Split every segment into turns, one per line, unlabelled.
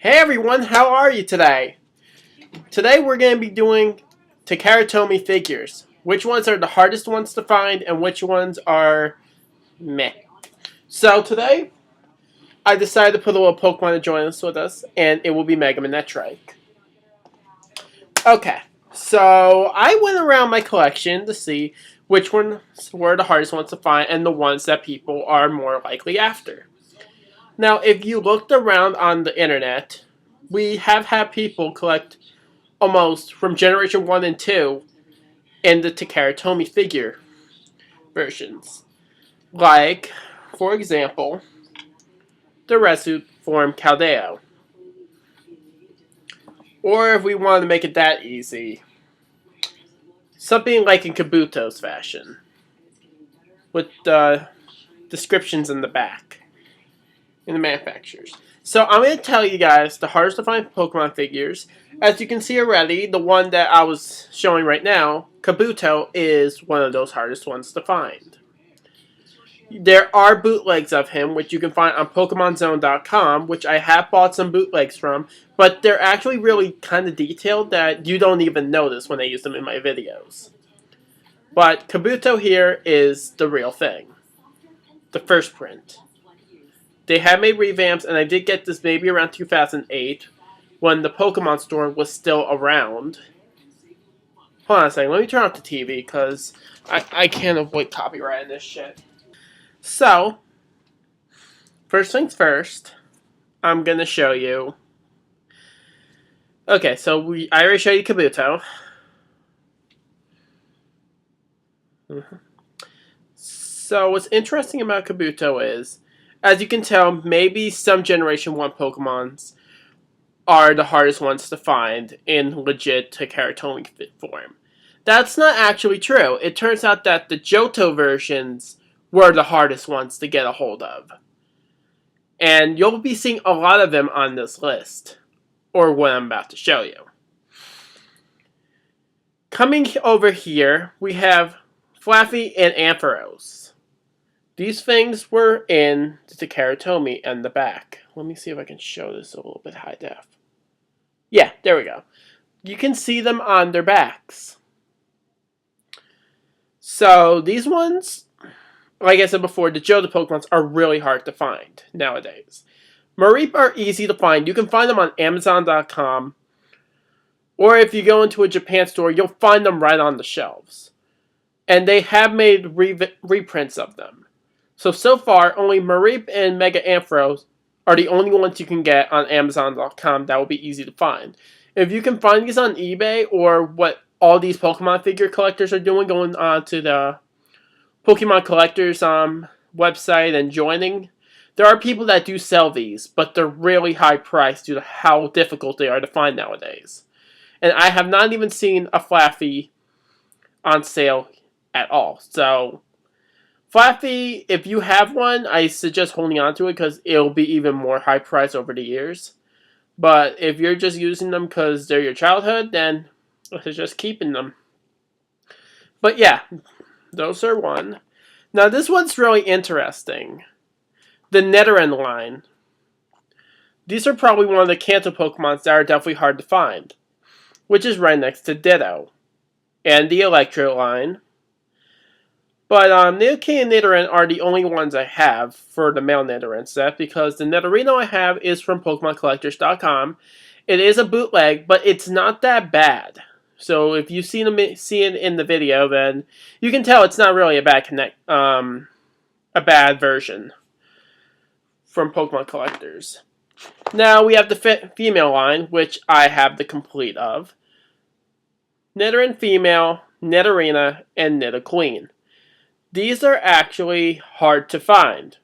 Hey everyone, how are you today? Today we're going to be doing Tomy Figures. Which ones are the hardest ones to find and which ones are meh. So today, I decided to put a little Pokemon to join us with us, and it will be Mega Man, that's right. Okay, so I went around my collection to see which ones were the hardest ones to find and the ones that people are more likely after. Now, if you looked around on the internet, we have had people collect almost from Generation 1 and 2 in the Tomy figure versions. Like, for example, the Resolute form Caldeo. Or if we wanted to make it that easy, something like in Kabuto's fashion, with the descriptions in the back, in the manufacturers. So I'm going to tell you guys the hardest to find Pokemon figures. As you can see already, the one that I was showing right now, Kabuto, is one of those hardest ones to find. There are bootlegs of him, which you can find on Pokemonzone.com, which I have bought some bootlegs from, but they're actually really kind of detailed that you don't even notice when I use them in my videos. But Kabuto here is the real thing. The first print. They have made revamps, and I did get this maybe around 2008, when the Pokemon store was still around. Hold on a second, let me turn off the TV, because I can't avoid copyrighting this shit. So, first things first, I'm going to show you. Okay, so I already showed you Kabuto. So, what's interesting about Kabuto is, as you can tell, maybe some Generation 1 Pokemons are the hardest ones to find in legit Tomy form. That's not actually true. It turns out that the Johto versions were the hardest ones to get a hold of. And you'll be seeing a lot of them on this list, or what I'm about to show you. Coming over here, we have Flaffy and Ampharos. These things were in the Tomy and the back. Let me see if I can show this a little bit high def. Yeah, there we go. You can see them on their backs. So these ones, like I said before, the Johto Pokemons are really hard to find nowadays. Mareep are easy to find. You can find them on Amazon.com. Or if you go into a Japan store, you'll find them right on the shelves. And they have made reprints of them. So far, only Mareep and Mega Ampharos are the only ones you can get on Amazon.com that will be easy to find. If you can find these on eBay, or what all these Pokemon figure collectors are doing, going on to the Pokemon Collectors website and joining, there are people that do sell these, but they're really high priced due to how difficult they are to find nowadays. And I have not even seen a Flaffy on sale at all. So, Flaffy, if you have one, I suggest holding on to it because it'll be even more high price over the years. But if you're just using them because they're your childhood, then it's just keeping them. But yeah, those are one. Now this one's really interesting. The Nidoran line. These are probably one of the Kanto Pokemons that are definitely hard to find, which is right next to Ditto. And the Electro line. But Nidoking and Nidoran are the only ones I have for the male Nidoran set, because the Nidorino I have is from PokemonCollectors.com. It is a bootleg, but it's not that bad. So if you see it in the video, then you can tell it's not really a bad version from Pokemon Collectors. Now we have the female line, which I have the complete of. Nidoran Female, Nidorina, and Nidoqueen. These are actually hard to find.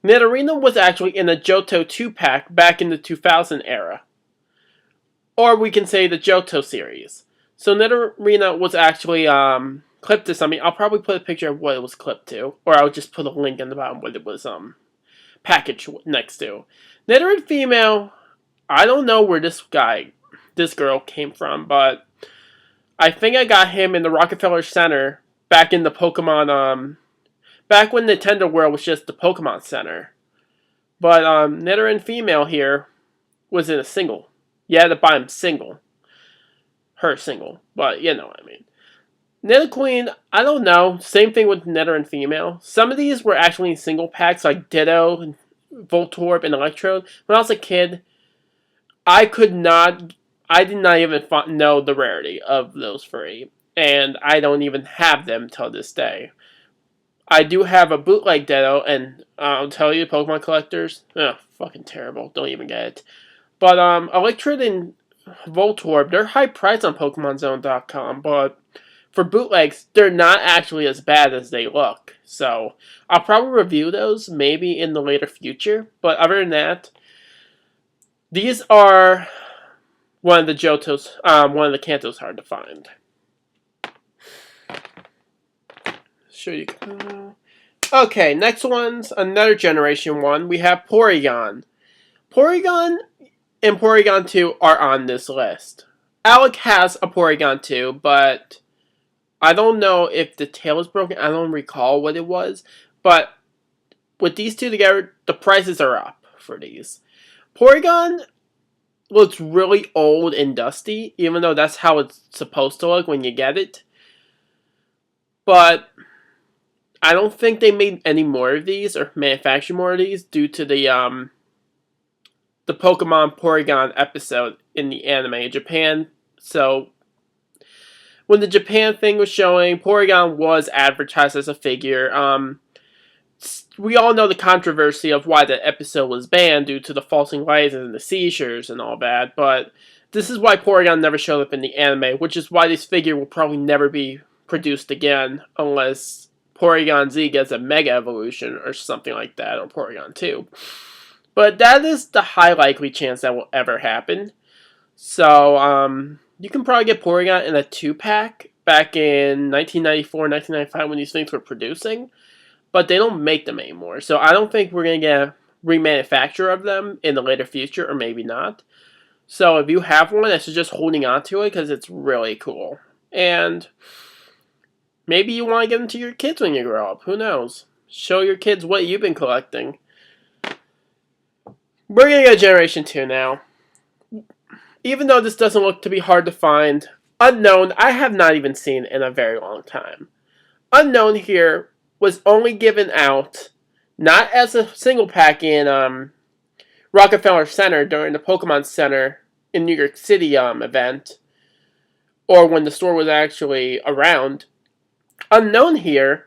Nidorina was actually in a Johto 2-pack back in the 2000 era. Or we can say the Johto series. So Nidorina was actually clipped to something. I'll probably put a picture of what it was clipped to. Or I'll just put a link in the bottom what it was packaged next to. Nidoran Female, I don't know where this girl came from, but I think I got him in the Rockefeller Center back in the Pokemon, back when Nintendo World was just the Pokemon Center. But Nidoran Female here was in a single. You had to buy them single. Her single. But you know what I mean. Nidoqueen, I don't know. Same thing with Nidoran and female. Some of these were actually in single packs, like Ditto, Voltorb, and Electrode. When I was a kid, I did not even know the rarity of those three. And I don't even have them till this day. I do have a bootleg Ditto, and I'll tell you, Pokemon collectors, fucking terrible. Don't even get it. But Electrode and Voltorb, they're high priced on Pokemonzone.com, but for bootlegs, they're not actually as bad as they look. So, I'll probably review those maybe in the later future. But other than that, these are one of the Kantos hard to find. Show you. Okay, next one's another generation one. We have Porygon. Porygon and Porygon 2 are on this list. Alec has a Porygon 2, but I don't know if the tail is broken. I don't recall what it was. But with these two together, the prices are up for these. Porygon looks really old and dusty, even though that's how it's supposed to look when you get it. But I don't think they made any more of these or manufacture more of these due to the Pokemon Porygon episode in the anime in Japan. So when the Japan thing was showing, Porygon was advertised as a figure. We all know the controversy of why the episode was banned due to the falsing lights and the seizures and all that, but this is why Porygon never showed up in the anime, which is why this figure will probably never be produced again unless Porygon Z gets a Mega Evolution or something like that, or Porygon 2. But that is the high likely chance that will ever happen. So, you can probably get Porygon in a 2-pack back in 1994, 1995 when these things were producing. But they don't make them anymore. So I don't think we're going to get a remanufacture of them in the later future, or maybe not. So if you have one, I suggest holding on to it because it's really cool. And maybe you want to give them to your kids when you grow up. Who knows? Show your kids what you've been collecting. We're going to go Generation 2 now. Even though this doesn't look to be hard to find, Unknown, I have not even seen in a very long time. Unknown here was only given out, not as a single pack in Rockefeller Center during the Pokemon Center in New York City event, or when the store was actually around. Unknown here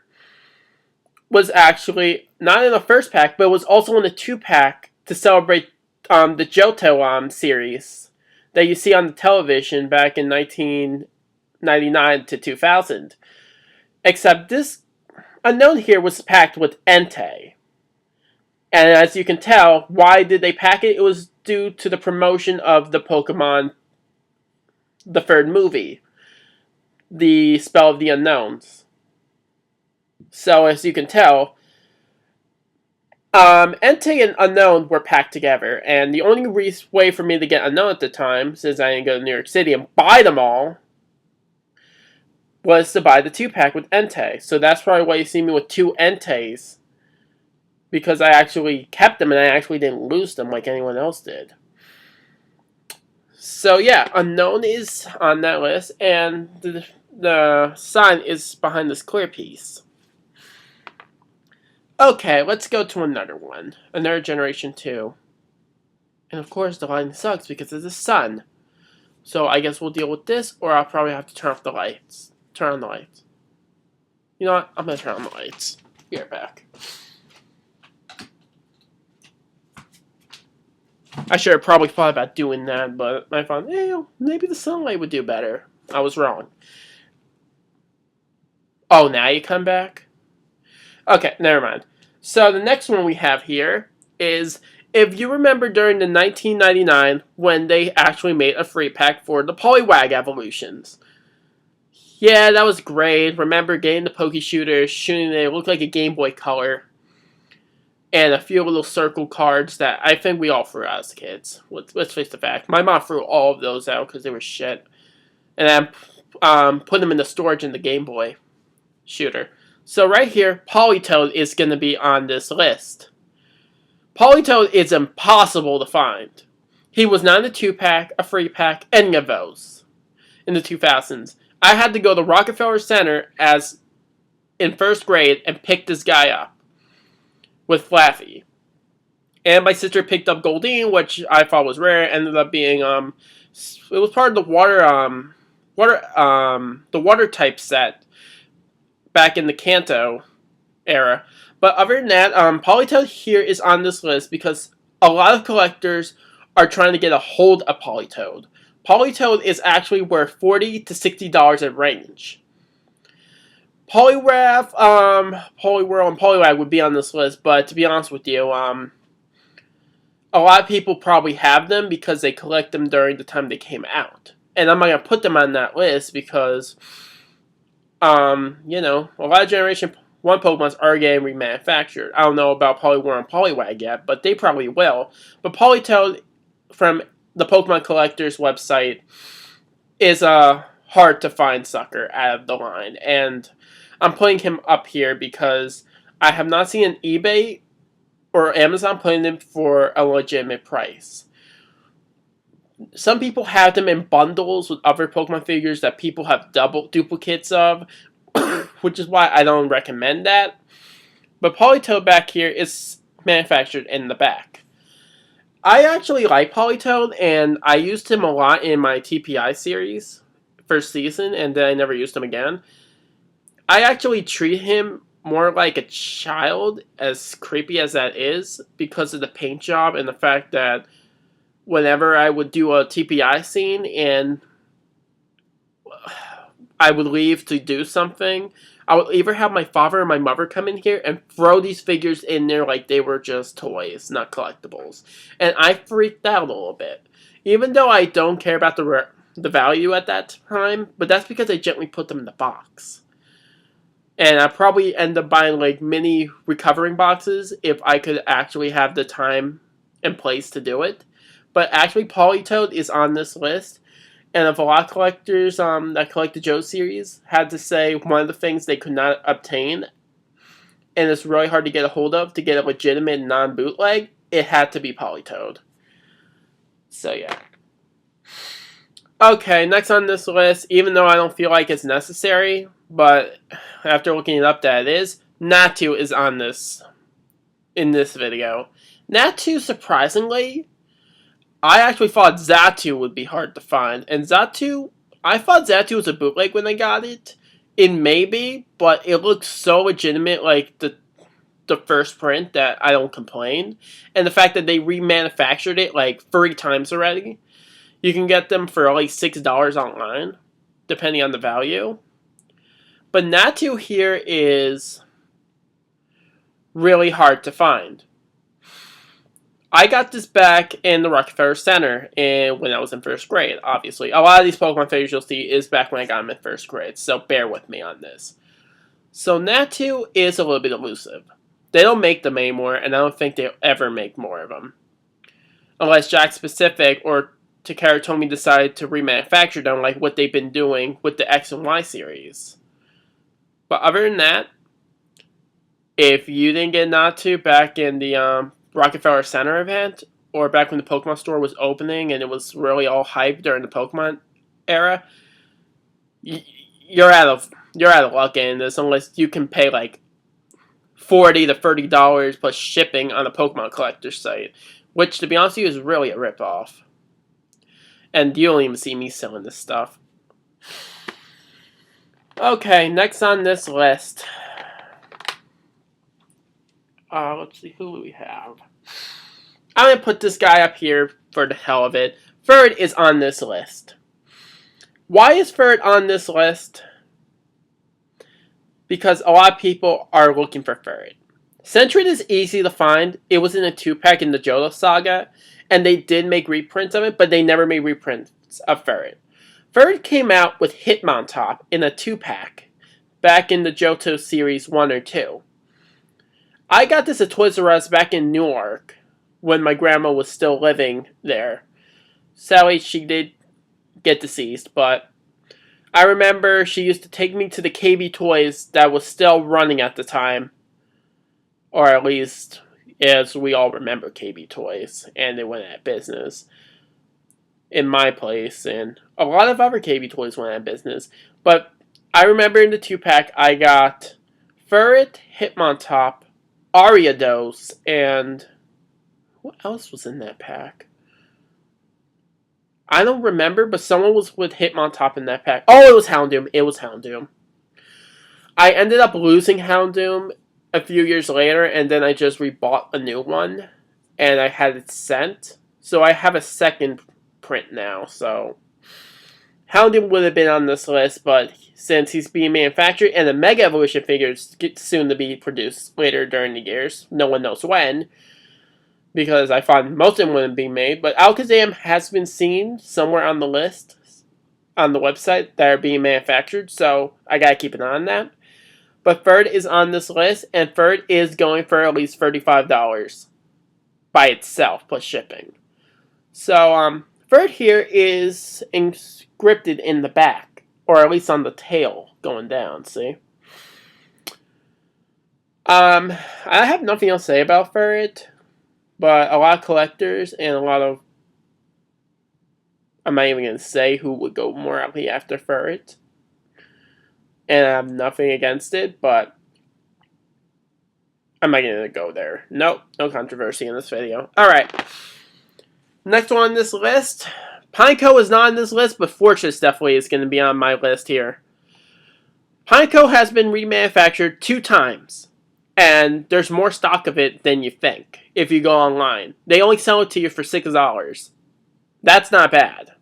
was actually not in the first pack, but was also in the 2-pack to celebrate the Johto series that you see on the television back in 1999 to 2000. Except this Unknown here was packed with Entei. And as you can tell, why did they pack it? It was due to the promotion of the Pokemon, the third movie, The Spell of the Unknowns. So as you can tell, Entei and Unknown were packed together, and the only way for me to get Unknown at the time, since I didn't go to New York City and buy them all, was to buy the 2-pack with Entei. So that's probably why you see me with 2 Enteis. Because I actually kept them and I actually didn't lose them like anyone else did. So yeah, Unknown is on that list, and the sign is behind this clear piece. Okay, let's go to another one. Another Generation 2. And of course the lighting sucks because it's the sun. So I guess we'll deal with this, or I'll probably have to turn off the lights. Turn on the lights. You know what? I'm going to turn on the lights. Be right back. I should have probably thought about doing that, but I thought, maybe the sunlight would do better. I was wrong. Oh, now you come back? Okay, never mind. So the next one we have here is, if you remember during the 1999 when they actually made a free pack for the Poliwag evolutions. Yeah, that was great. Remember getting the Poke Shooters, shooting it looked like a Game Boy Color. And a few little circle cards that I think we all threw out as kids. Let's face the fact. My mom threw all of those out because they were shit. And then put them in the storage in the Game Boy Shooter. So right here, Politoed is going to be on this list. Politoed is impossible to find. He was not in a 2-pack, a 3-pack, any of those in the 2000s. I had to go to Rockefeller Center as in first grade and pick this guy up with Flaffy. And my sister picked up Goldeen, which I thought was rare. Ended up being it was part of the water type set back in the Kanto era. But other than that, Politoed here is on this list because a lot of collectors are trying to get a hold of Politoed. Politoed is actually worth $40 to $60 at range. Poliwrath, Poliwhirl, and Poliwag would be on this list, but to be honest with you, a lot of people probably have them because they collect them during the time they came out. And I'm not going to put them on that list because, you know, a lot of Generation 1 Pokemons are getting remanufactured. I don't know about Poliwhirl and Poliwag yet, but they probably will. But Politoed from the Pokemon Collector's website is a hard to find sucker out of the line. And I'm putting him up here because I have not seen an eBay or Amazon putting them for a legitimate price. Some people have them in bundles with other Pokemon figures that people have double duplicates of, which is why I don't recommend that. But Politoed back here is manufactured in the back. I actually like Politoed, and I used him a lot in my TPI series first season, and then I never used him again. I actually treat him more like a child, as creepy as that is, because of the paint job and the fact that whenever I would do a TPI scene and I would leave to do something, I would either have my father or my mother come in here and throw these figures in there like they were just toys, not collectibles. And I freaked out a little bit. Even though I don't care about the value at that time, but that's because I gently put them in the box. And I probably end up buying like mini recovering boxes if I could actually have the time and place to do it. But actually, Politoed is on this list. And if a lot of collectors that collect the Joe series had to say one of the things they could not obtain, and it's really hard to get a hold of to get a legitimate non-bootleg, it had to be Politoed. So yeah. Okay, next on this list, even though I don't feel like it's necessary, but after looking it up that it is, Natu is on this in this video. Natu, surprisingly, I actually thought Xatu would be hard to find. And Xatu, I thought Xatu was a bootleg when I got it. It may be, but it looks so legitimate like the first print that I don't complain. And the fact that they remanufactured it like 3 times already. You can get them for like $6 online, depending on the value. But Natu here is really hard to find. I got this back in the Rockefeller Center when I was in first grade, obviously. A lot of these Pokemon figures you'll see is back when I got them in first grade, so bear with me on this. So Natu is a little bit elusive. They don't make them anymore, and I don't think they'll ever make more of them. Unless Jack Specific or Takara Tomy decide to remanufacture them like what they've been doing with the X and Y series. But other than that, if you didn't get Natu back in the Rockefeller Center event, or back when the Pokemon store was opening and it was really all hype during the Pokemon era, you're out of luck in this unless you can pay like $40 to $30 plus shipping on a Pokemon collector site, which to be honest with you is really a ripoff. And you don't even see me selling this stuff. Okay, next on this list. Let's see, who do we have? I'm going to put this guy up here for the hell of it. Ferd is on this list. Why is Ferd on this list? Because a lot of people are looking for Ferd. Sentret is easy to find. It was in a 2-pack in the Johto Saga. And they did make reprints of it, but they never made reprints of Ferd. Ferd came out with Hitmontop in a 2-pack back in the Johto Series 1 or 2. I got this at Toys R Us back in Newark when my grandma was still living there. Sadly, she did get deceased, but I remember she used to take me to the KB Toys that was still running at the time. Or at least, as we all remember KB Toys, and they went out of business. in my place, and a lot of other KB toys went out of business. But I remember in the 2-pack, I got Furret, Hitmontop, Ariados, and what else was in that pack? I don't remember, but someone was with Hitmontop in that pack. Oh, it was Houndoom. It was Houndoom. I ended up losing Houndoom a few years later, and then I just rebought a new one, and I had it sent. So I have a second print now, so Houndoom would have been on this list, but since he's being manufactured and the Mega Evolution figures get soon to be produced later during the years, no one knows when, because I thought most of them wouldn't be made, but Alakazam has been seen somewhere on the list, on the website, that are being manufactured, so I gotta keep an eye on that. But Furret is on this list, and Furret is going for at least $35 by itself, plus shipping. So, Furret here is inscripted in the back, or at least on the tail going down, see? I have nothing else to say about Furret, but a lot of collectors and a lot of, I'm not even going to say who would go more after Furret. And I have nothing against it, but I'm not going to go there. Nope, no controversy in this video. Alright. Next one on this list. Pineco is not on this list, but Fortress definitely is going to be on my list here. Pineco has been remanufactured 2 times. And there's more stock of it than you think if you go online. They only sell it to you for $6. That's not bad.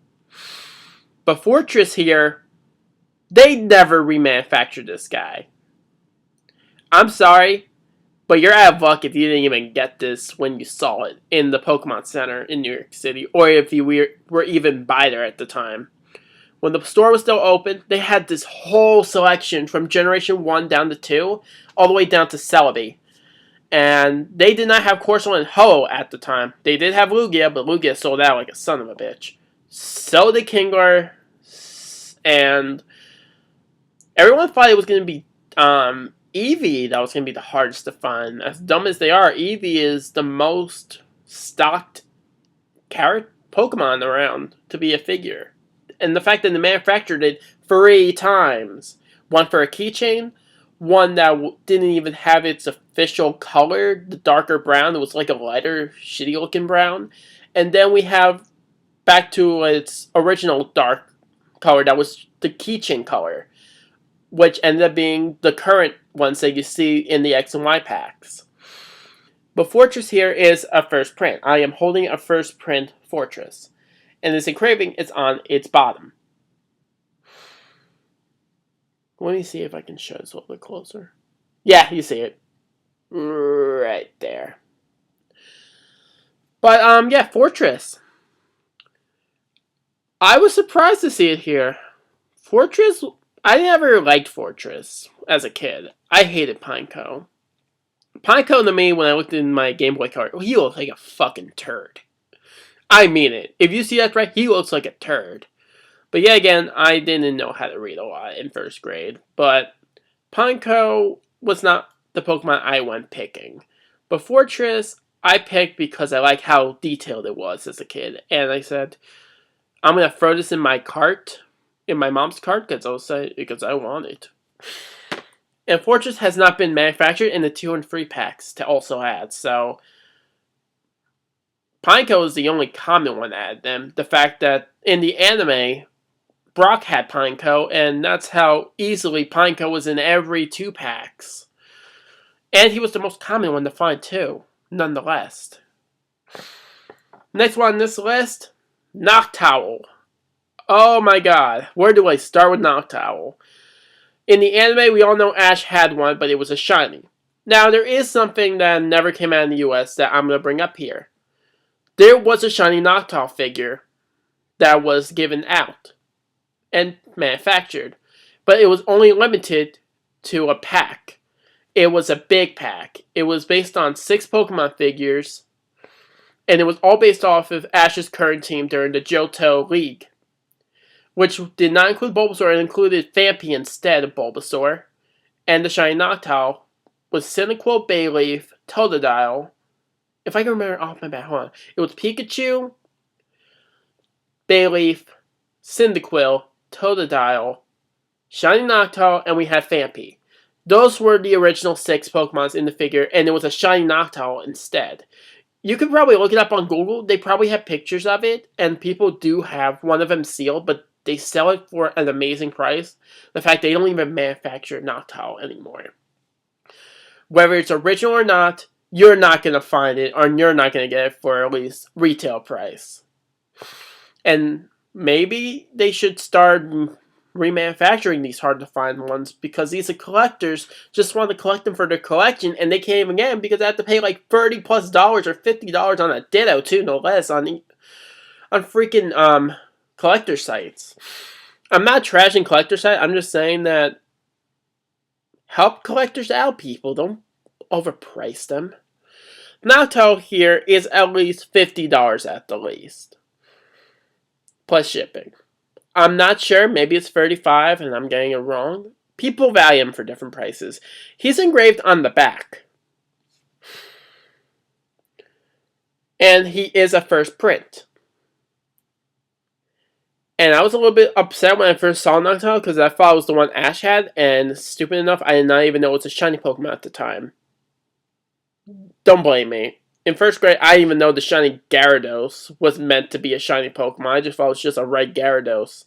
But Fortress here, they never remanufactured this guy. I'm sorry, but you're out of luck if you didn't even get this when you saw it in the Pokemon Center in New York City, or if you were even by there at the time. When the store was still open, they had this whole selection from Generation 1 down to 2, all the way down to Celebi. And they did not have Corsola and Ho at the time. They did have Lugia, but Lugia sold out like a son of a bitch. So did Kingler, and everyone thought it was going to be Eevee that was going to be the hardest to find. As dumb as they are, Eevee is the most stocked Pokemon around to be a figure. And the fact that they manufactured it 3 times. One for a keychain, one that didn't even have its official color, the darker brown. It was like a lighter, shitty looking brown. And then we have back to its original dark color that was the keychain color, which ended up being the current ones that you see in the X and Y packs. But Fortress here is a first print. I am holding a first print Fortress. And this engraving is on its bottom. Let me see if I can show this a little bit closer. Yeah, you see it. Right there. But, yeah, Fortress. I was surprised to see it here. Fortress, I never liked Fortress as a kid. I hated Pineco. Pineco to me, when I looked in my Game Boy card, he looked like a fucking turd. I mean it. If you see that right, he looks like a turd. But yeah, again, I didn't know how to read a lot in 1st grade. But Pineco was not the Pokemon I went picking. But Fortress, I picked because I like how detailed it was as a kid. And I said, I'm going to throw this in my cart, in my mom's cart, because I want it. And Fortress has not been manufactured in the 2 and 3 packs to also add, so Pineco is the only common one to add them. The fact that in the anime, Brock had Pineco, and that's how easily Pineco was in every 2 packs. And he was the most common one to find too, nonetheless. Next one on this list, Noctowl. Oh my god, where do I start with Noctowl? In the anime, we all know Ash had one, but it was a shiny. Now, there is something that never came out in the US that I'm going to bring up here. There was a shiny Noctowl figure that was given out and manufactured, but it was only limited to a pack. It was a big pack. It was based on 6 Pokemon figures, and it was all based off of Ash's current team during the Johto League, which did not include Bulbasaur. It included Phanpy instead of Bulbasaur, and the shiny Noctowl was Cyndaquil, Bayleaf, Totodile. If I can remember off my bat, hold on. It was Pikachu, Bayleaf, Cyndaquil, Totodile, Shiny Noctowl, and we had Phanpy. Those were the original 6 Pokemons in the figure, and it was a Shiny Noctowl instead. You could probably look it up on Google. They probably have pictures of it, and people do have one of them sealed, but they sell it for an amazing price. The fact they don't even manufacture Noctowl anymore. Whether it's original or not, you're not going to find it, or you're not going to get it for at least retail price. And maybe they should start remanufacturing these hard to find ones, because these collectors just want to collect them for their collection, and they can't even get them because they have to pay like $30+ or $50 on a Ditto too, no less, on freaking collector sites. I'm not trashing collector sites. I'm just saying that help collectors out, people. Don't overprice them. Noctowl here is at least $50 at the least, plus shipping. I'm not sure. Maybe it's $35 and I'm getting it wrong. People value him for different prices. He's engraved on the back. And he is a first print. And I was a little bit upset when I first saw Noctowl because I thought it was the one Ash had. And stupid enough, I did not even know it was a shiny Pokemon at the time. Don't blame me. In first grade, I didn't even know the shiny Gyarados was meant to be a shiny Pokemon. I just thought it was just a red Gyarados.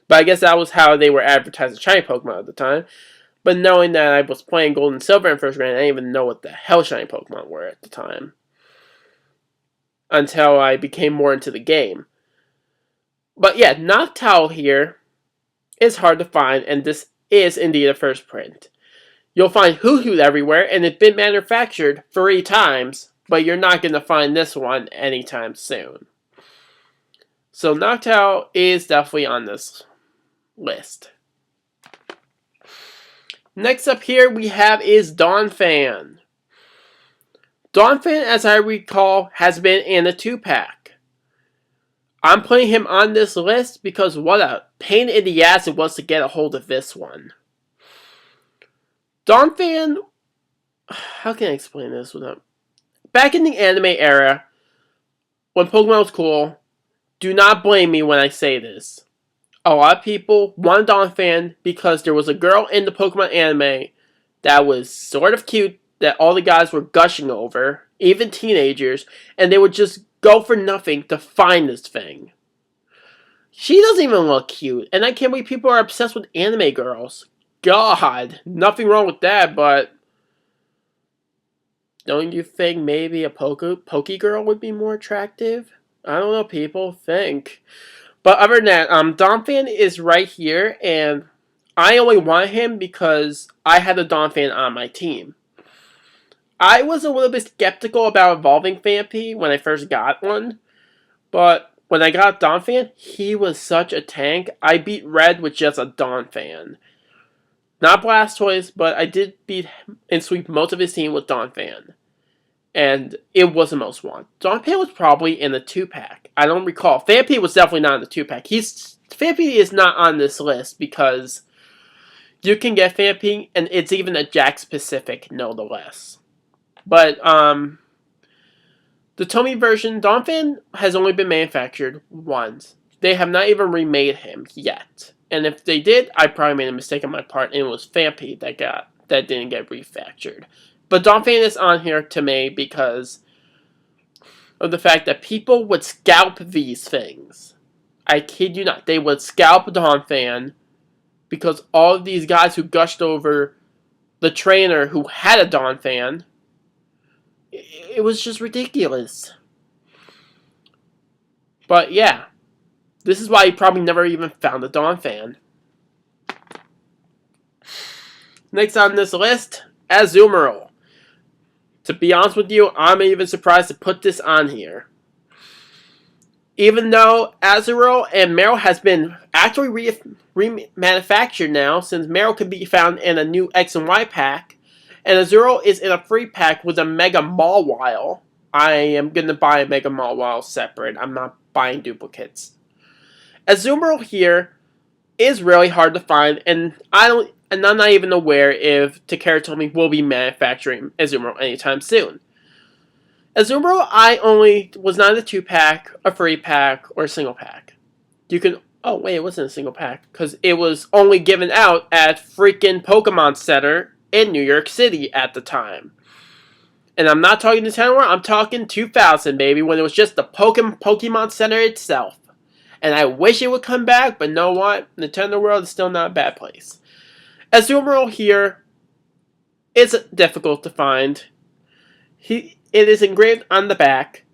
But I guess that was how they were advertising shiny Pokemon at the time. But knowing that I was playing Gold and Silver in first grade, I didn't even know what the hell shiny Pokemon were at the time. Until I became more into the game. But yeah, Noctowl here is hard to find, and this is indeed a first print. You'll find Hoothoot everywhere, and it's been manufactured 3 times. But you're not going to find this one anytime soon. So Noctowl is definitely on this list. Next up here we have is Donphan. Donphan, as I recall, has been in a 2-pack. I'm putting him on this list because what a pain in the ass it was to get a hold of this one. Donphan, how can I explain this without... Back in the anime era, when Pokemon was cool, do not blame me when I say this. A lot of people wanted Donphan because there was a girl in the Pokemon anime that was sort of cute that all the guys were gushing over, even teenagers, and they would just go for nothing to find this thing. She doesn't even look cute, and I can't believe people are obsessed with anime girls. God, nothing wrong with that, but... Don't you think maybe a Poke girl would be more attractive? I don't know, people think. But other than that, Donphan is right here, and I only want him because I had a Donphan on my team. I was a little bit skeptical about evolving Phanpy when I first got one, but when I got Donphan, he was such a tank. I beat Red with just a Donphan. Not Blastoise, but I did beat and sweep most of his team with Donphan. And it was the most one. Donphan was probably in the 2-pack. I don't recall. Phanpy was definitely not in the 2-pack. Phanpy is not on this list because you can get Phanpy, and it's even a Jax Pacific, no less. But, the Tomy version, Donphan has only been manufactured once. They have not even remade him yet. And if they did, I probably made a mistake on my part, and it was Phanpy that didn't get refactored. But Donphan is on here to me because of the fact that people would scalp these things. I kid you not. They would scalp Donphan because all of these guys who gushed over the trainer who had a Donphan, it was just ridiculous. But yeah, this is why you probably never even found a Donphan. Next on this list, Azumarill. To be honest with you, I'm even surprised to put this on here. Even though Azumarill and Marill has been actually remanufactured now, since Marill can be found in a new X and Y pack, and Azumarill is in a free pack with a Mega Mawile. I am going to buy a Mega Mawile separate. I'm not buying duplicates. Azumarill here is really hard to find, and I'm not even aware if Takara Tomy will be manufacturing Azumarill anytime soon. Azumarill, I only was not a 2-pack, a 3-pack, or a single pack. You can. Oh, wait, it wasn't a single pack. Because it was only given out at freaking Pokemon Center in New York City at the time. And I'm not talking the 10 world, I'm talking 2000, baby, when it was just the Pokemon Center itself. And I wish it would come back, but know what? Nintendo World is still not a bad place. Azumarill here is difficult to find. It is engraved on the back.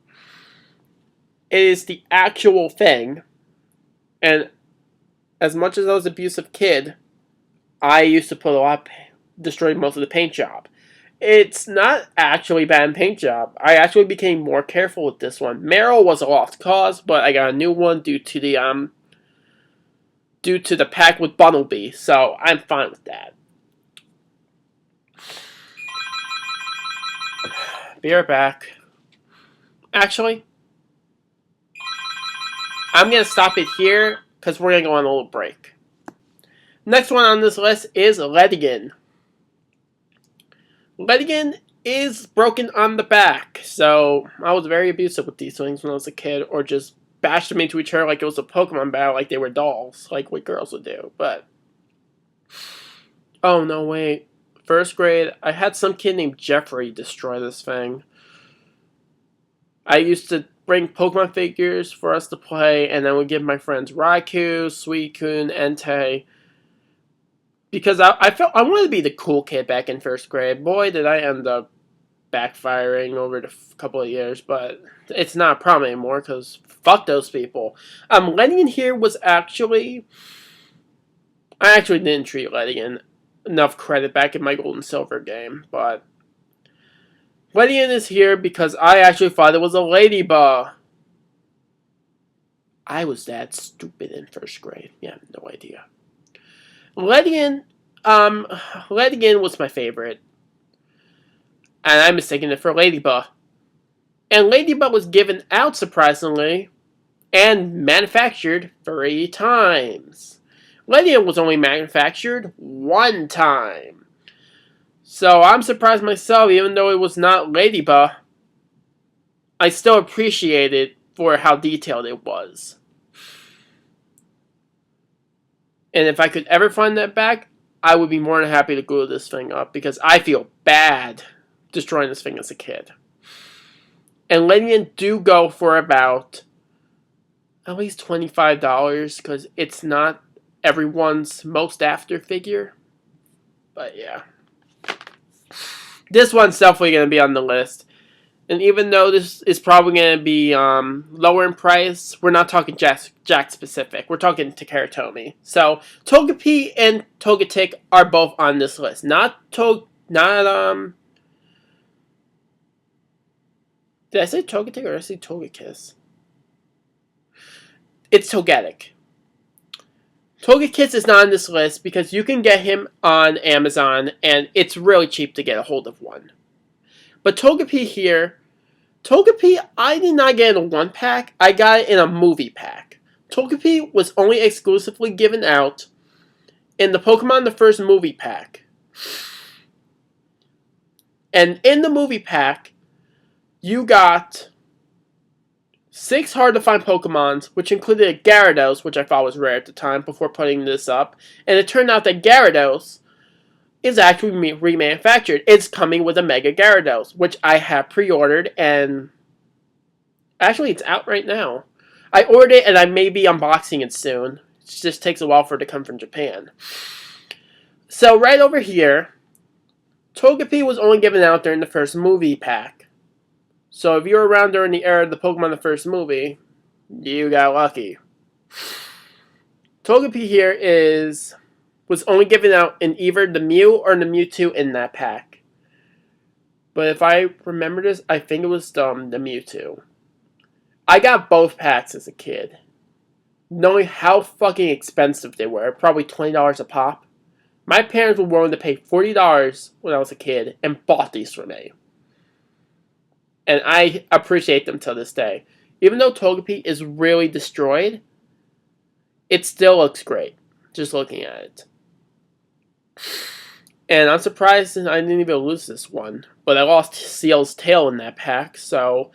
It is the actual thing. And as much as I was an abusive kid, I used to put a lot, destroy most of the paint job. It's not actually bad in paint job. I actually became more careful with this one. Marill was a lost cause, but I got a new one due to the pack with Bumblebee, so I'm fine with that. Be right back. Actually, I'm gonna stop it here because we're gonna go on a little break. Next one on this list is Ledigan. Ledigan is broken on the back, so I was very abusive with these things when I was a kid, or just bashed them into each other like it was a Pokemon battle, like they were dolls, like what girls would do. But oh no, wait. First grade, I had some kid named Jeffrey destroy this thing. I used to bring Pokemon figures for us to play, and then would give my friends Raikou, Suicune, Entei. Because I felt I wanted to be the cool kid back in first grade. Boy, did I end up backfiring over the couple of years, but it's not a problem anymore because fuck those people. Ledigan here was actually, I actually didn't treat Ledigan enough credit back in my Gold and Silver game, but Ledigan is here because I actually thought it was a ladybug. I was that stupid in first grade. Yeah, no idea. Ledigan was my favorite. And I mistaken it for Ladybug. And Ladybug was given out, surprisingly, and manufactured 3 times. Ledigan was only manufactured 1 time. So I'm surprised myself, even though it was not Ladybug, I still appreciate it for how detailed it was. And if I could ever find that back, I would be more than happy to glue this thing up because I feel bad destroying this thing as a kid. And Ledigan do go for about at least $25 because it's not everyone's most after figure. But yeah. This one's definitely going to be on the list. And even though this is probably going to be lower in price, we're not talking Jack specific. We're talking Takara Tomy. So Togepi and Togetic are both on this list. Did I say Togetic or did I say Togekiss? It's Togetic. Togekiss is not on this list because you can get him on Amazon and it's really cheap to get a hold of one. But Togepi here, Togepi I did not get in a 1-pack, I got it in a movie pack. Togepi was only exclusively given out in the Pokemon the First movie pack. And in the movie pack, you got 6 hard-to-find Pokemons, which included a Gyarados, which I thought was rare at the time before putting this up. And it turned out that Gyarados is actually remanufactured. It's coming with a Mega Gyarados, which I have pre-ordered, and actually it's out right now. I ordered it, and I may be unboxing it soon. It just takes a while for it to come from Japan. So right over here, Togepi was only given out during the first movie pack. So if you were around during the era of the Pokemon the First movie, you got lucky. Togepi here was only given out in either the Mew or the Mewtwo in that pack. But if I remember this, I think it was the Mewtwo. I got both packs as a kid. Knowing how fucking expensive they were, probably $20 a pop. My parents were willing to pay $40 when I was a kid and bought these for me. And I appreciate them till this day. Even though Togepi is really destroyed, it still looks great. Just looking at it. And I'm surprised I didn't even lose this one. But I lost Seal's tail in that pack, so...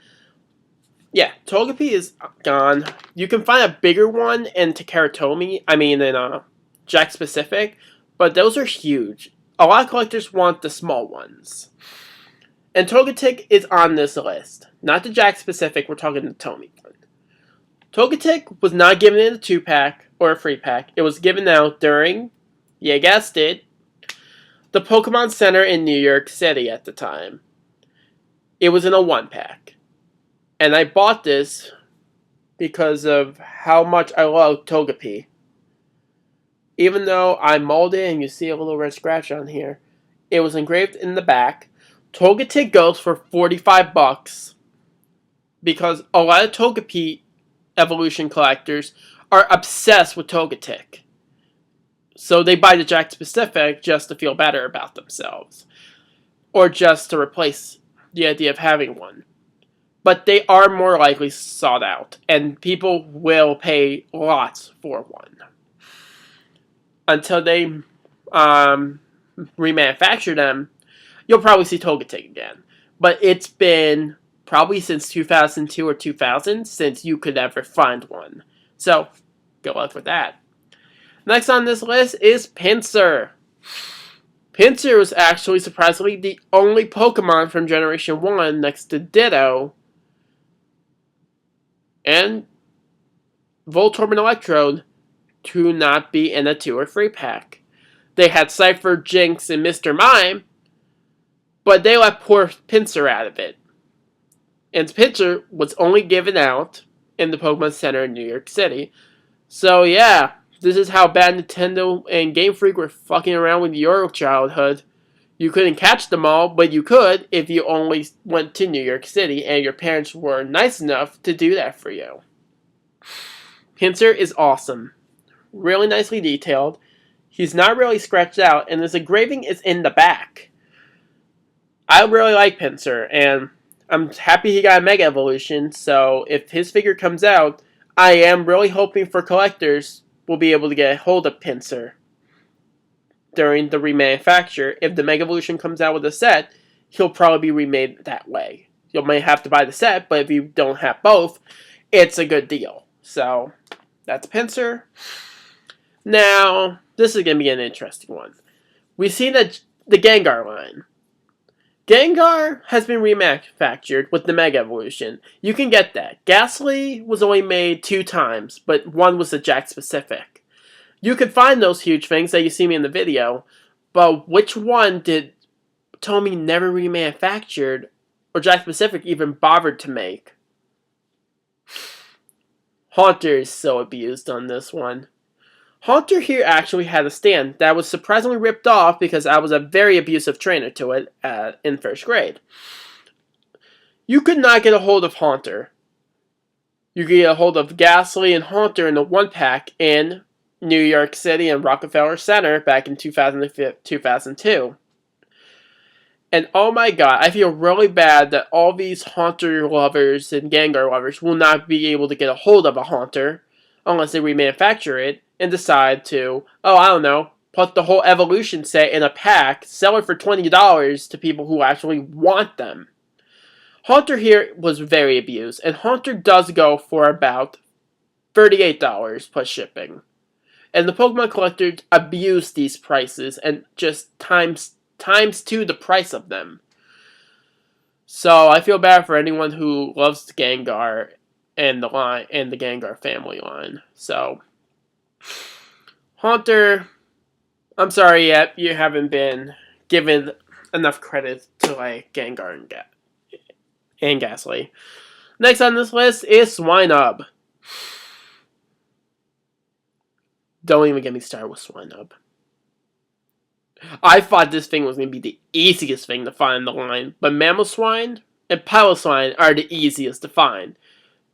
Yeah, Togepi is gone. You can find a bigger one in Tomy. In Jack Specific. But those are huge. A lot of collectors want the small ones. And Togetic is on this list. Not the Jack Specific, we're talking the Tomy one. Togetic was not given in a 2-pack or a 3-pack. It was given out during, you guessed it, the Pokemon Center in New York City at the time. It was in a 1-pack. And I bought this because of how much I love Togepi. Even though I molded it and you see a little red scratch on here, it was engraved in the back. Togetic goes for $45 because a lot of Togepi evolution collectors are obsessed with Togetic. So they buy the Jack Specific just to feel better about themselves. Or just to replace the idea of having one. But they are more likely sought out. And people will pay lots for one. Until they remanufacture them, you'll probably see Togetic again. But it's been probably since 2002 or 2000 since you could ever find one. So, good luck with that. Next on this list is Pincer. Pincer was actually surprisingly the only Pokemon from Generation 1 next to Ditto and Voltorb and Electrode to not be in a 2 or 3-pack. They had Cypher, Jinx, and Mr. Mime, but they left poor Pincer out of it. And Pincer was only given out in the Pokemon Center in New York City. So yeah, this is how bad Nintendo and Game Freak were fucking around with your childhood. You couldn't catch them all, but you could if you only went to New York City and your parents were nice enough to do that for you. Pincer is awesome. Really nicely detailed. He's not really scratched out, and his engraving is in the back. I really like Pincer, and I'm happy he got a Mega Evolution, so if his figure comes out, I am really hoping for collectors will be able to get a hold of Pincer during the remanufacture. If the Mega Evolution comes out with a set, he'll probably be remade that way. You may have to buy the set, but if you don't have both, it's a good deal. So, that's Pincer. Now, this is going to be an interesting one. We see the Gengar line. Gengar has been remanufactured with the Mega Evolution. You can get that. Ghastly was only made 2 times, but one was the Jack Specific. You can find those huge things that you see me in the video, but which one did Tomy never remanufactured, or Jack Specific even bothered to make? Haunter is so abused on this one. Haunter here actually had a stand that was surprisingly ripped off because I was a very abusive trainer to it in 1st grade. You could not get a hold of Haunter. You could get a hold of Ghastly and Haunter in a 1-pack in New York City and Rockefeller Center back in 2002. And oh my god, I feel really bad that all these Haunter lovers and Gengar lovers will not be able to get a hold of a Haunter unless they remanufacture it and decide to, put the whole evolution set in a pack, sell it for $20 to people who actually want them. Haunter here was very abused, and Haunter does go for about $38 plus shipping. And the Pokemon collectors abuse these prices and just times 2 the price of them. So I feel bad for anyone who loves Gengar and the Gengar family line. So Haunter, I'm sorry yet you haven't been given enough credit to like Gengar and Ghastly. Next on this list is Swineup. Don't even get me started with Swineup. I thought this thing was going to be the easiest thing to find in the line, but Mamoswine and Piloswine are the easiest to find.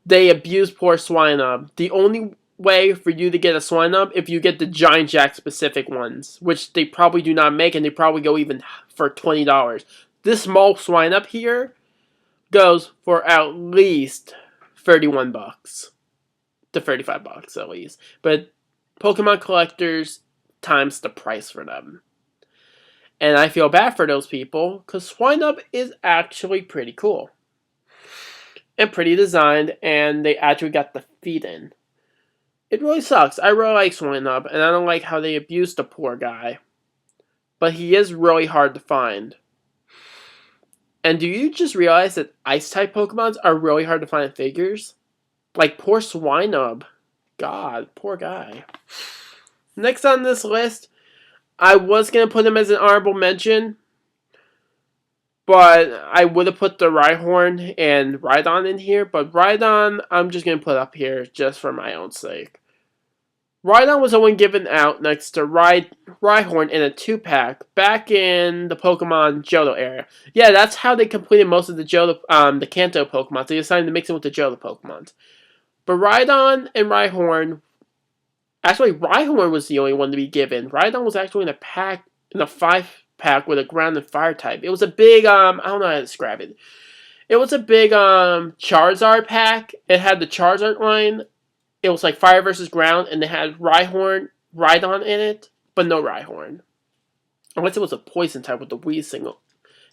They abuse poor Swineup. The only way for you to get a Swineup if you get the Giant Jack specific ones, which they probably do not make, and they probably go even for $20. This small Swineup here goes for at least $31 to $35 at least. But Pokemon collectors times the price for them. And I feel bad for those people, because Swineup is actually pretty cool. And pretty designed, and they actually got the feet in. It really sucks. I really like Swineup, and I don't like how they abuse the poor guy. But he is really hard to find. And do you just realize that Ice-type Pokemons are really hard to find in figures? Like, poor Swineup. God, poor guy. Next on this list, I was going to put him as an honorable mention, but I would have put the Rhyhorn and Rhydon in here, but Rhydon I'm just going to put up here just for my own sake. Rhydon was only given out next to Rhyhorn in a 2-pack back in the Pokemon Johto era. Yeah, that's how they completed most of the the Kanto Pokemon. They decided to mix it with the Johto Pokemon. But Rhydon and Rhyhorn, actually Rhyhorn was the only one to be given. Rhydon was actually in a 5-pack with a ground and fire type. It was a big, I don't know how to describe it. It was a big Charizard pack. It had the Charizard line. It was like fire versus ground, and they had Rhyhorn, Rhydon in it, but no Rhyhorn. Unless it was a poison type with the wheezing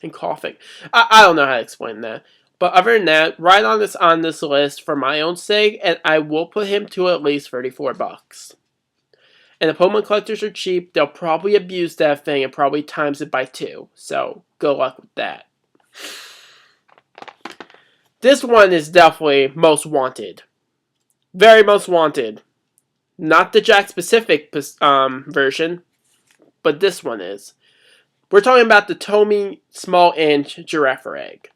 and coughing. I don't know how to explain that. But other than that, Rhydon is on this list for my own sake, and I will put him to at least $34. And the Pokemon collectors are cheap. They'll probably abuse that thing and probably times it by 2. So, good luck with that. This one is definitely most wanted. Very most wanted. Not the Jack-specific version, but this one is. We're talking about the Tomy Small Inch Girafarig.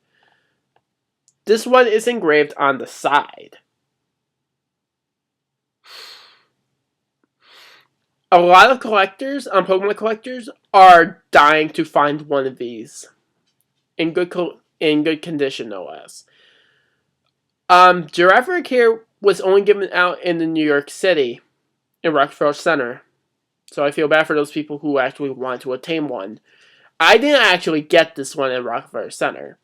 This one is engraved on the side. A lot of collectors, Pokemon collectors, are dying to find one of these. In good condition, no less. Girafarig here was only given out in the New York City, in Rockefeller Center. So I feel bad for those people who actually want to attain one. I didn't actually get this one in Rockefeller Center.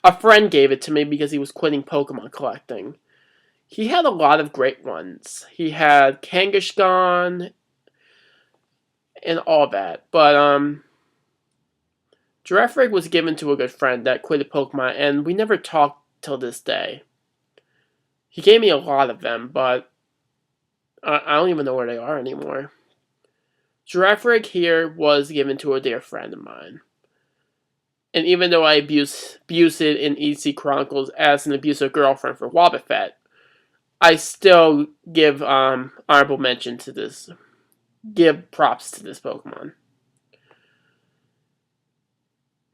A friend gave it to me because he was quitting Pokemon collecting. He had a lot of great ones. He had Kangaskhan and all that. But, Girafarig was given to a good friend that quitted Pokemon, and we never talked till this day. He gave me a lot of them, but I don't even know where they are anymore. Girafarig here was given to a dear friend of mine. And even though I abuse it in EC Chronicles as an abusive girlfriend for Wobbuffet, I still give honorable mention to this. Give props to this Pokemon.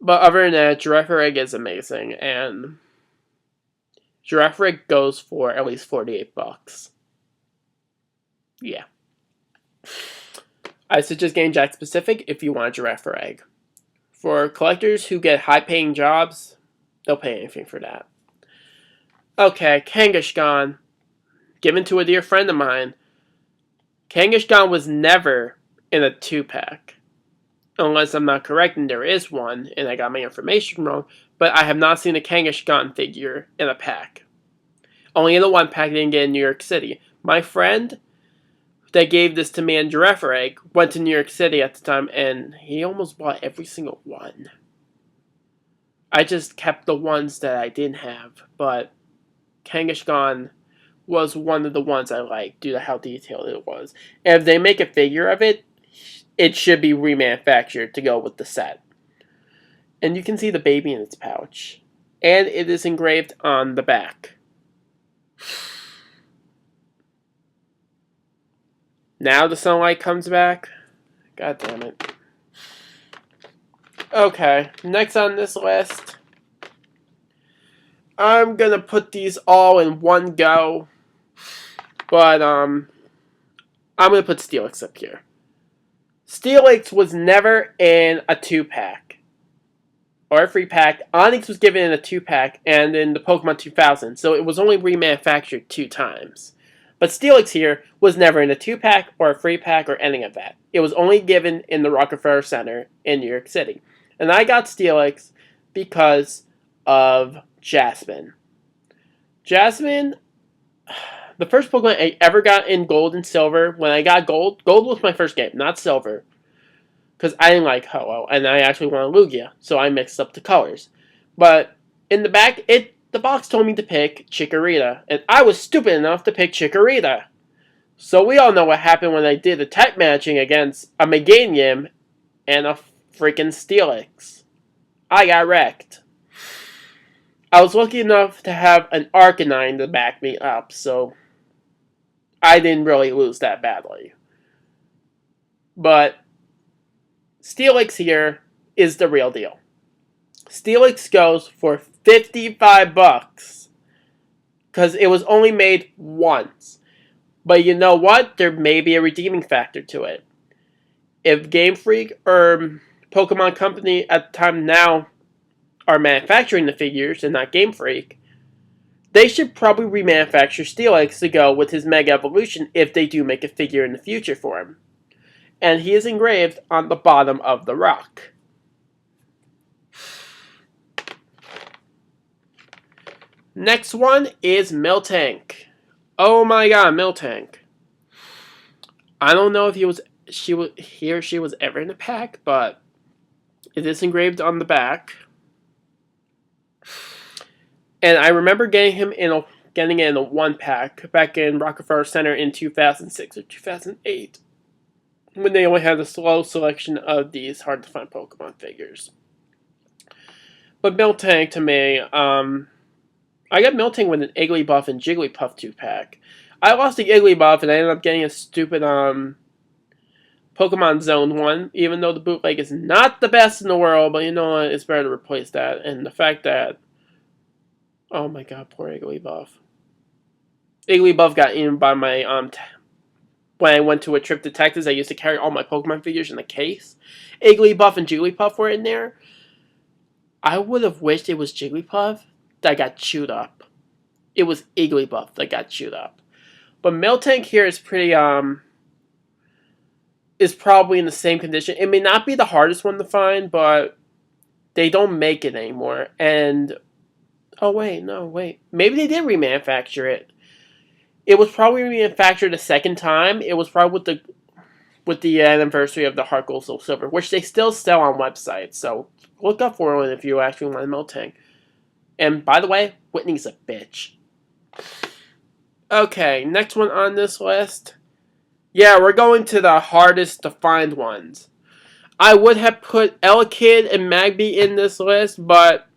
But other than that, Girafarig is amazing, and Girafarig goes for at least $48. Yeah. I suggest getting Jack Specific if you want a Girafarig. For collectors who get high-paying jobs, they'll pay anything for that. Okay, Kangaskhan. Given to a dear friend of mine. Kangaskhan was never in a 2-pack. Unless I'm not correct and there is one, and I got my information wrong, but I have not seen a Kangaskhan figure in a pack. Only in a 1-pack, didn't get in New York City. My friend that gave this to me in Girafarig went to New York City at the time, and he almost bought every single one. I just kept the ones that I didn't have, but Kangaskhan was one of the ones I liked due to how detailed it was. And if they make a figure of it, it should be remanufactured to go with the set. And you can see the baby in its pouch. And it is engraved on the back. Now the sunlight comes back. God damn it. Okay, next on this list. I'm gonna put these all in one go. But, I'm gonna put Steelix up here. Steelix was never in a 2-pack. Or a 3-pack. Onix was given in a 2-pack and in the Pokemon 2000. So it was only remanufactured 2 times. But Steelix here was never in a 2-pack or a 3-pack or anything of that. It was only given in the Rockefeller Center in New York City. And I got Steelix because of Jasmine. Jasmine, the first Pokemon I ever got in Gold and Silver, when I got Gold was my first game, not Silver. because I didn't like Ho-Oh, and I actually wanted Lugia, so I mixed up the colors. But in the back, the box told me to pick Chikorita, and I was stupid enough to pick Chikorita. So we all know what happened when I did the type matching against a Meganium and a freaking Steelix. I got wrecked. I was lucky enough to have an Arcanine to back me up, so I didn't really lose that badly. But Steelix here is the real deal. Steelix goes for $55 because it was only made once. But you know what? There may be a redeeming factor to it. If Game Freak or Pokemon Company at the time now are manufacturing the figures and not Game Freak, they should probably remanufacture Steelix to go with his Mega Evolution if they do make a figure in the future for him. And he is engraved on the bottom of the rock. Next one is Miltank. Oh my god, Miltank. I don't know if he or she was ever in a pack, but it is engraved on the back. And I remember getting it in a one pack back in Rockefeller Center in 2006 or 2008, when they only had a slow selection of these hard to find Pokemon figures. But Miltank to me, I got Miltank with an Igglybuff and Jigglypuff 2-pack. I lost the Igglybuff and I ended up getting a stupid Pokemonzone one, even though the bootleg is not the best in the world, but you know what, it's better to replace that. And the fact that, oh my god, poor Igglybuff. Igglybuff got eaten by my, when I went to a trip to Texas, I used to carry all my Pokemon figures in a case. Igglybuff and Jigglypuff were in there. I would have wished it was Jigglypuff that got chewed up. It was Igglybuff that got chewed up. But Miltank here is pretty, is probably in the same condition. It may not be the hardest one to find, but they don't make it anymore. And, oh wait, no, wait. Maybe they did remanufacture it. It was probably remanufactured a second time. It was probably with the anniversary of the Heart Gold Soul Silver, which they still sell on websites. So look up for one if you actually want a Miltank. And by the way, Whitney's a bitch. Okay, next one on this list. Yeah, we're going to the hardest to find ones. I would have put Elekid and Magby in this list, but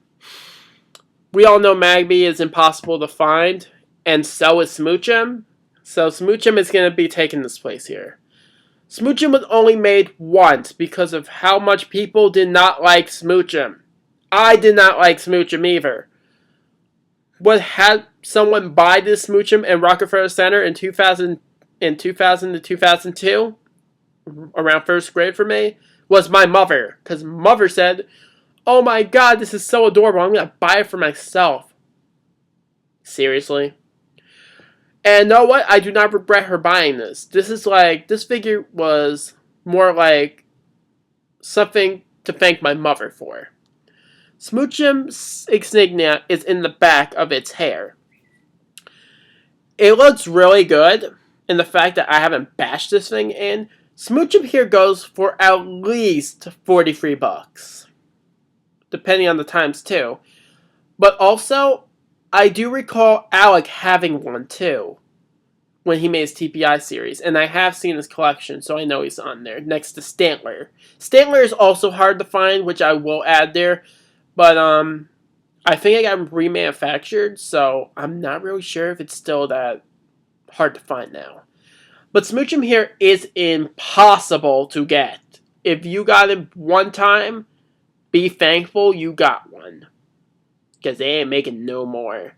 we all know Magby is impossible to find, and so is Smoochum. So Smoochum is going to be taking this place here. Smoochum was only made once because of how much people did not like Smoochum. I did not like Smoochum either. What had someone buy this Smoochum in Rockefeller Center in 2000 to 2002, around first grade for me, was my mother. Because mother said, oh my god, this is so adorable, I'm going to buy it for myself. Seriously? And you know what? I do not regret her buying this. This figure was more like something to thank my mother for. Smoochum's insignia is in the back of its hair. It looks really good, and the fact that I haven't bashed this thing in, Smoochum here goes for at least $43. Depending on the times too. But also, I do recall Alec having one too, when he made his TPI series, and I have seen his collection, so I know he's on there, next to Stantler. Stantler is also hard to find, which I will add there. But, I think I got remanufactured, so I'm not really sure if it's still that hard to find now. But Smoochum here is impossible to get. If you got it one time, be thankful you got one. Because they ain't making no more.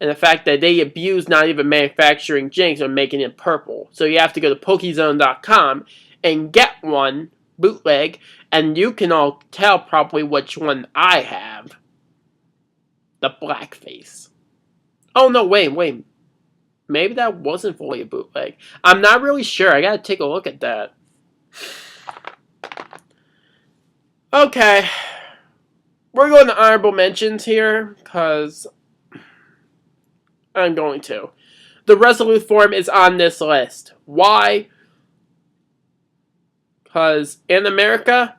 And the fact that they abuse not even manufacturing Jinx or making it purple. So you have to go to Pokezone.com and get one bootleg, and you can all tell probably which one I have. The black face. Oh no, wait. Maybe that wasn't fully a bootleg. I'm not really sure. I gotta take a look at that. Okay. We're going to honorable mentions here, because I'm going to. The Resolute form is on this list. Why? Because in America,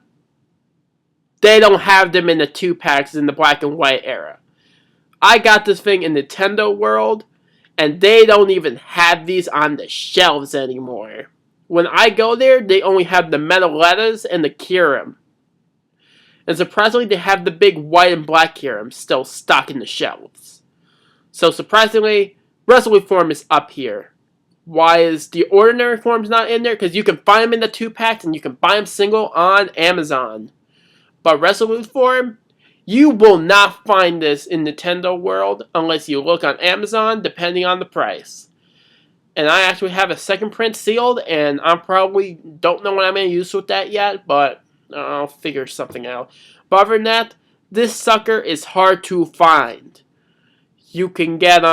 they don't have them in the 2-packs in the black and white era. I got this thing in Nintendo World, and they don't even have these on the shelves anymore. When I go there, they only have the Metalettas and the Kyurem. And surprisingly, they have the big white and black Kyurem still stocked in the shelves. So surprisingly, Resolute form is up here. Why is the ordinary forms not in there? Because you can find them in the 2-packs and you can buy them single on Amazon. But Resolute form, you will not find this in Nintendo World unless you look on Amazon, depending on the price. And I actually have a second print sealed, and I probably don't know what I'm going to use with that yet, but I'll figure something out. But other than that, this sucker is hard to find. You can get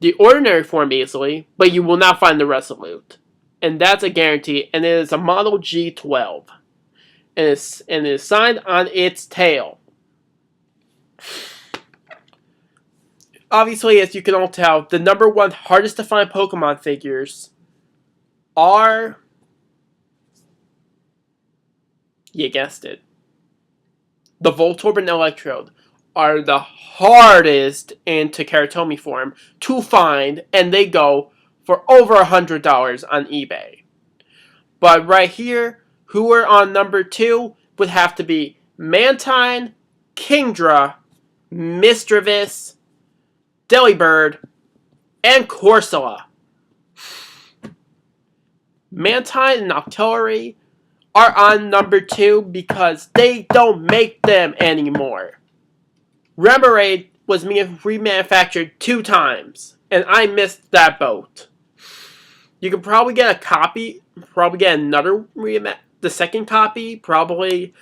the ordinary form easily, but you will not find the Resolute. And that's a guarantee, and it is a model G12. And it is signed on its tail. Obviously, as you can all tell, the number one hardest to find Pokemon figures are, you guessed it, the Voltorb and Electrode are the hardest in Tomy form to find, and they go for over $100 on eBay. But right here, who are on number 2 would have to be Mantine, Kingdra, Misdreavus, Delibird, and Corsola. Mantine and Noctowl are on number 2 because they don't make them anymore. Remoraid was remanufactured 2 times, and I missed that boat. You can probably get a copy, probably get another the second copy, probably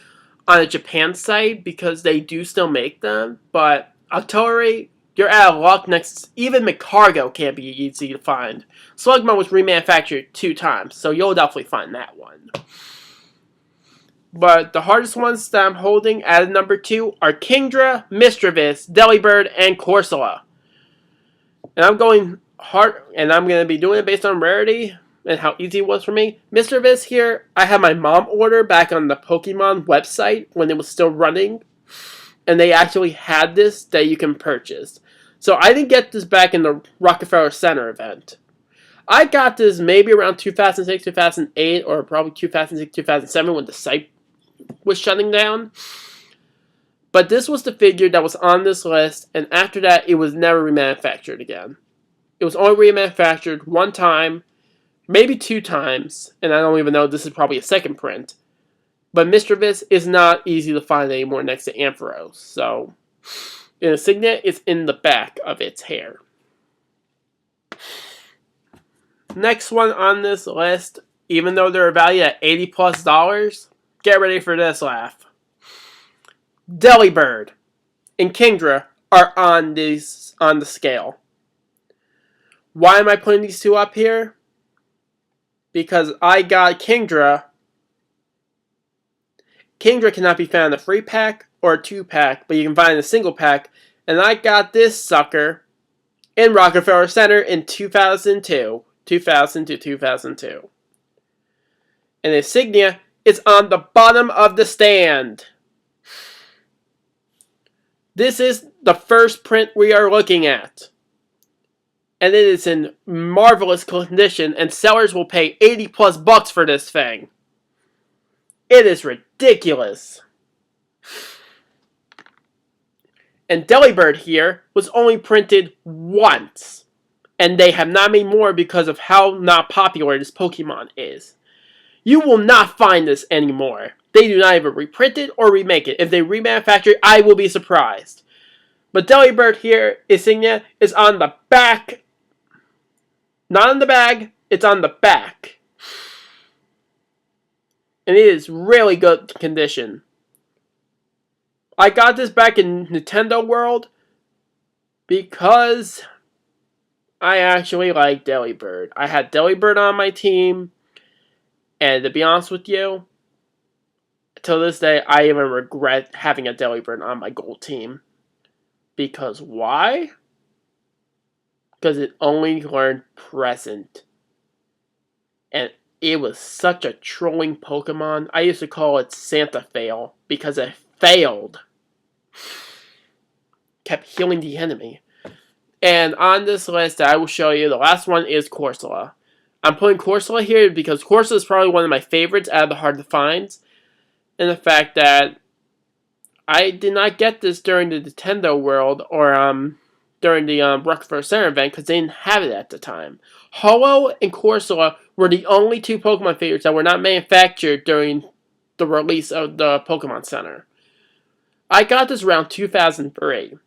on a Japan site because they do still make them. But Octory, you're out of luck. Next, even McCargo can't be easy to find. Slugma was remanufactured 2 times, so you'll definitely find that one. But the hardest ones that I'm holding at number 2 are Kingdra, Misdreavus, Delibird, and Corsola. And I'm going hard, and I'm going to be doing it based on rarity and how easy it was for me. Misdreavus here, I had my mom order back on the Pokemon website when it was still running. And they actually had this that you can purchase. So I didn't get this back in the Rockefeller Center event. I got this maybe around 2006, 2008, or probably 2006, 2007 when the site was shutting down. But this was the figure that was on this list, and after that, it was never remanufactured again. It was only remanufactured 1 time, maybe 2 times, and I don't even know, this is probably a second print. But Misdreavus is not easy to find anymore next to Ampharos, so the insignia is in the back of its hair. Next one on this list, even though they're valued at $80+, get ready for this laugh. Delibird and Kingdra are on the scale. Why am I putting these 2 up here? Because I got Kingdra. Kingdra cannot be found in a 3-pack or a 2-pack, but you can find it in a single pack. And I got this sucker in Rockefeller Center in 2002. 2000 to 2002. And the insignia is on the bottom of the stand. This is the first print we are looking at. And it is in marvelous condition, and sellers will pay $80+ for this thing. It is ridiculous. And Delibird here was only printed once. And they have not made more because of how not popular this Pokemon is. You will not find this anymore. They do not even reprint it or remake it. If they remanufacture it, I will be surprised. But Delibird here, insignia, is on the back. Not on the bag, it's on the back. And it is really good condition. I got this back in Nintendo World because I actually like Delibird. I had Delibird on my team, and to be honest with you, till this day, I even regret having a Delibird on my gold team. Because why? Because it only learned present. And it was such a trolling Pokemon. I used to call it Santa Fail because it failed. Kept healing the enemy. And on this list that I will show you, the last one is Corsola. I'm putting Corsola here because Corsola is probably one of my favorites out of the hard to finds. And the fact that I did not get this during the Nintendo World or during the Rockford Center event because they didn't have it at the time. Ho-Oh and Corsola were the only two Pokemon figures that were not manufactured during the release of the Pokemon Center. I got this around 2003.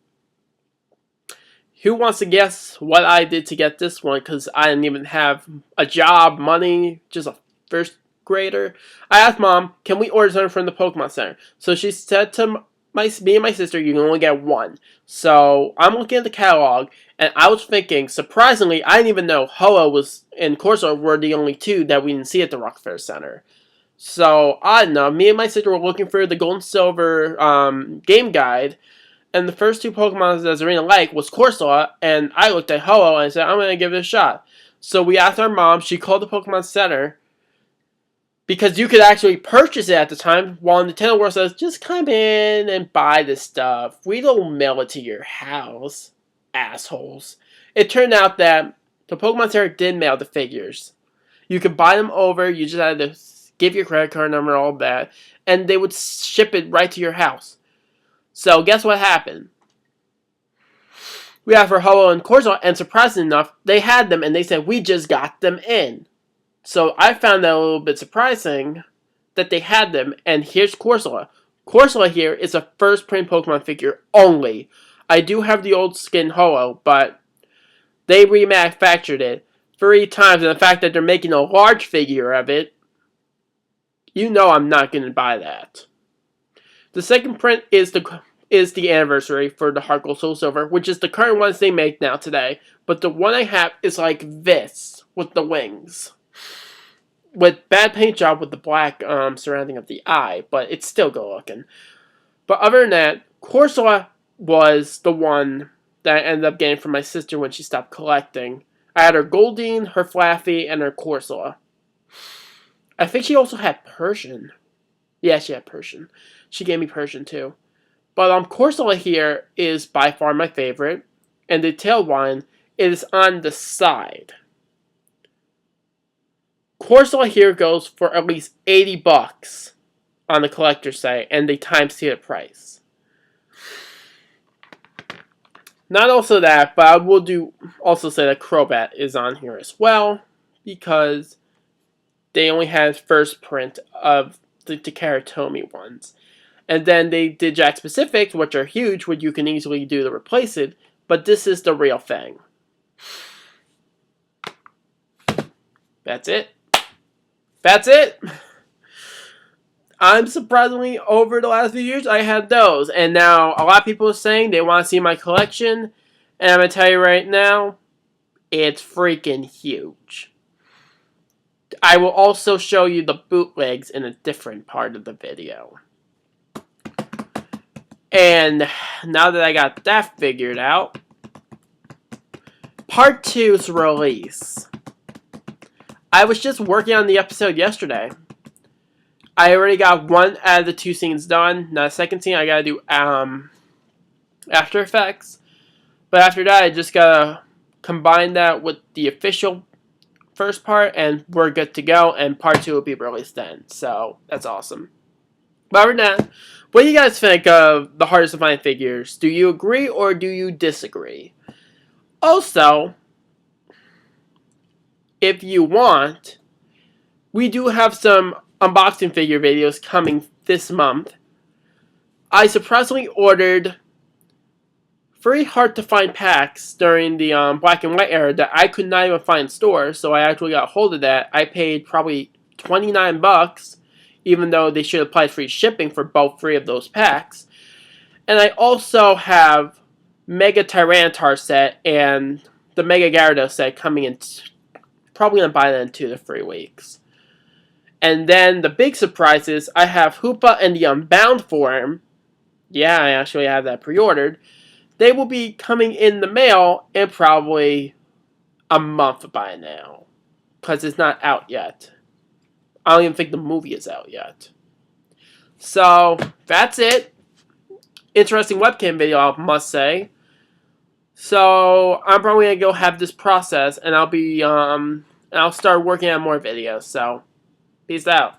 Who wants to guess what I did to get this one? Because I didn't even have a job, money, just a first grader. I asked Mom, can we order something from the Pokemon Center? So she said to me and my sister, you can only get one. So I'm looking at the catalog, and I was thinking, surprisingly, I didn't even know Ho-Oh was and Corsola were the only two that we didn't see at the Rock Fair Center. So I don't know, me and my sister were looking for the Gold and Silver game guide, and the first two Pokemon that Zarina liked was Corsola, and I looked at Ho-Oh and I said, I'm going to give it a shot. So we asked our mom, she called the Pokemon Center, because you could actually purchase it at the time, while Nintendo World says, just come in and buy this stuff. We don't mail it to your house, assholes. It turned out that the Pokemon Center did mail the figures. You could buy them over, you just had to give your credit card number, all that, and they would ship it right to your house. So guess what happened? We asked for Ho-Oh and Corsola, and surprisingly enough, they had them, and they said, we just got them in. So I found that a little bit surprising that they had them, and here's Corsola. Corsola here is a first print Pokemon figure only. I do have the old skin Ho-Oh, but they remanufactured it 3 times, and the fact that they're making a large figure of it, you know I'm not going to buy that. The second print is the anniversary for the Heart Gold Soul Silver, which is the current ones they make now today. But the one I have is like this, with the wings. With bad paint job with the black surrounding of the eye, but it's still good looking. But other than that, Corsola was the one that I ended up getting from my sister when she stopped collecting. I had her Goldeen, her Flaffy, and her Corsola. I think she also had Persian. Yeah, she had Persian. She gave me Persian too. But Corsola here is by far my favorite. And the tail line is on the side. Corsola here goes for at least $80 on the collector's site. And they times the price. Not also that, but I will also say that Crobat is on here as well. Because they only had first print of the Tomy ones. And then they did Jack Specifics, which are huge, which you can easily do to replace it. But this is the real thing. That's it. That's it. I'm surprisingly, over the last few years, I had those. And now, a lot of people are saying they want to see my collection. And I'm going to tell you right now, it's freaking huge. I will also show you the bootlegs in a different part of the video. And now that I got that figured out, part 2's release. I was just working on the episode yesterday. I already got 1 out of the 2 scenes done. Now the second scene I gotta do After Effects. But after that I just gotta combine that with the official first part, and we're good to go, and part 2 will be released then. So that's awesome. But other than that, what do you guys think of the hardest to find figures? Do you agree or do you disagree? Also, if you want, we do have some unboxing figure videos coming this month. I surprisingly ordered 3 hard to find packs during the black and white era that I could not even find in stores, so I actually got a hold of that. I paid probably $29, even though they should apply free shipping for both 3 of those packs. And I also have Mega Tyranitar set and the Mega Gyarados set coming in, probably going to buy that in 2 to 3 weeks. And then the big surprise is I have Hoopa and the Unbound form. Yeah, I actually have that pre-ordered. They will be coming in the mail in probably a month by now, because it's not out yet. I don't even think the movie is out yet. So, that's it. Interesting webcam video, I must say. So, I'm probably going to go have this process, and I'll start working on more videos. So, peace out.